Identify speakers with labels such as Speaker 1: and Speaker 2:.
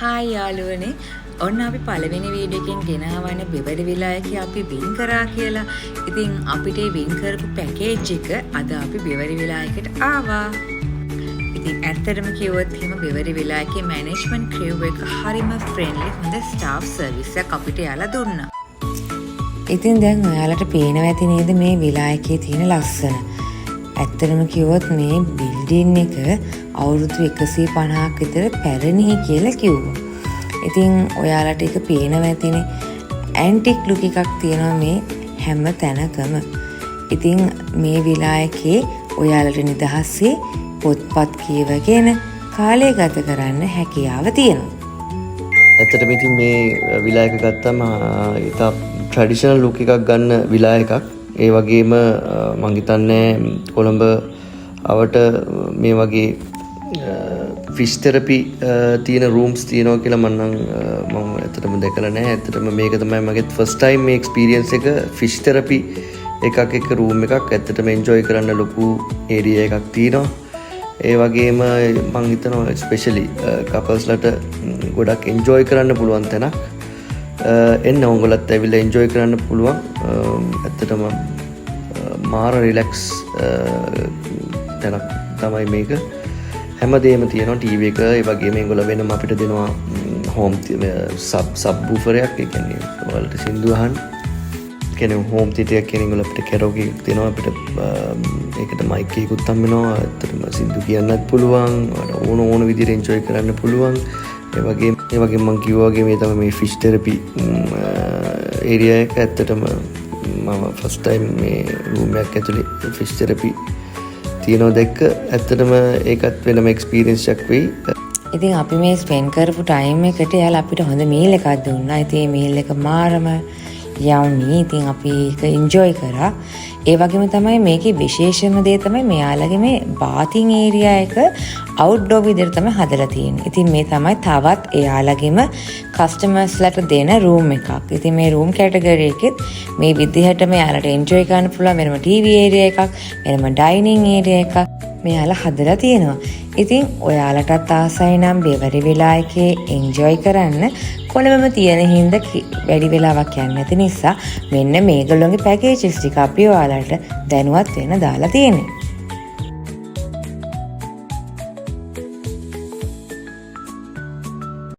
Speaker 1: Hi යාළුවනේ ඔන්න අපි පළවෙනි වීඩියෝ එකෙන් ගෙනාවනේ බෙවරි විලා එකේ අපි වින් කරා කියලා. ඉතින් අපිට ඒ වින් කරපු පැකේජ් එක අද අපි බෙවරි විලා එකට ආවා. ඉතින් ඇත්තටම කිව්වොත් එහෙම බෙවරි විලා එකේ මැනේජ්මන්ට් ක්‍රියුව එක හරිම ෆ්‍රෙන්ඩ්ලි හොඳ ස්ටාෆ් සර්විස් එකක් අපිට යාලා දුන්නා. ඉතින් දැන් ඔයාලට පේනවා ඇති නේද මේ විලා එකේ තියෙන ලස්සන. ඇත්තටම කිව්වොත් මේ බිල්ඩින් එක අවුරුදු 150ක් විතර පැරණි කියලා කිව්වා. ඉතින් ඔයාලට ඒක පේනවා ඇතිනේ ඇන්ටික් ලුක් එකක් තියෙනවා මේ හැම තැනකම. ඉතින් මේ විලා එකේ ඔයාලට නිදහසේ පොත්පත් කියවගෙන කාලය ගත කරන්න හැකියාව තියෙනවා.
Speaker 2: ඇත්තටම ඉතින් මේ විලා එක ගත්තම ඉතා ට්‍රැඩිෂනල් ලුක් එකක් ගන්න විලා එකක්. ඒ වගේම මං හිතන්නේ කොළඹ අවට මේ වගේ ෆිෂ් තෙරපි තියෙන රූම්ස් තියෙනවා කියලා මම ඇත්තටම දැකලා නැහැ. ඇත්තටම මේක තමයි මගේ ෆස්ට් ටයිම් මේ එක්ස්පීරියන්ස් එක ෆිෂ් තෙරපි එකක් එක රූම් එකක්. ඇත්තටම එන්ජොයි කරන්න ලොකු ඒරියා එකක් තියෙනවා. ඒ වගේම මං හිතනවා ස්පෙෂලි කපල්ස්ලට ගොඩක් එන්ජොයි කරන්න පුළුවන් තැනක්. එන්න උඹලත් ඇවිල්ලා එන්ජොයි කරන්න පුළුවන්. ඇත්තටම මාර රිලැක්ස් තැනක් තමයි මේක. හැමදේම තියෙනවා ටීවී එක. ඒ වගේම ඒගොල්ලෝ වෙනම අපිට දෙනවා හෝම් සබ් වූෆරයක්. ඒ කියන්නේ ඔයාලට සින්දු අහන්න. කියන්නේ හෝම් තියටර් එකක් කියන ඒගොල්ලෝ අපිට කැරෝකේ එකක් දෙනවා. අපිට ඒකට මයික් එකකුත් හම්බ වෙනවා. ඇත්තටම සින්දු කියන්නත් පුළුවන්. ඕන විදිහට එන්ජොයි කරන්න පුළුවන්. ඒ වගේ මම කිව්වා වගේ මේ තමයි මේ ෆිෂ් තෙරපි ඒරියා එක. ඇත්තටම මම ෆස්ට් ටයිම් මේ රූම් එකක් ඇතුලේ ෆිෂ් තෙරපි තියෙනවා දැක්ක. ඇත්තටම ඒකත් වෙනම එක්ස්පීරියන්ස් එකක් වෙයි.
Speaker 1: ඉතින් අපි මේ ස්පෙන්ඩ් කරපු ටයිම් එකට යාලා අපිට හොඳ මීල් එකක් දුන්නා. ඉතින් මේ මීල් එක මාරම යවුනි. ඉතින් අපි ඒක එන්ජොයි කරා. ඒ වගේම තමයි මේකේ විශේෂම දේ තමයි මෙයාලගේ මේ බාතින් ඒරියා එක අවුට්ඩෝර් විදිහට තමයි හදලා තියෙන්නේ. ඉතින් මේ තමයි තවත් එයාලගේම කස්ටමර්ස්ලට දෙන රූම් එකක්. ඉතින් මේ රූම් කැටගරි එකෙත් මේ විදිහට මෙයාලට එන්ජොයි කරන්න පුළුවන් වෙනම ටීවී ඒරියා එකක්, වෙනම ඩයිනින් ඒරියා එකක් මෙයාලා හදලා තියෙනවා. ඉතින් ඔයාලටත් ආසයි නම් බෙවරි විලා එකේ එන්ජොයි කරන්න කොළඹම තියෙන හින්දා වැඩි වෙලාවක් යන්නේ නැති නිසා මෙන්න මේගොල්ලෝගේ පැකේජස් ටික අපි ඔයාලට දැනුවත් වෙන්න දාලා තියෙනවා.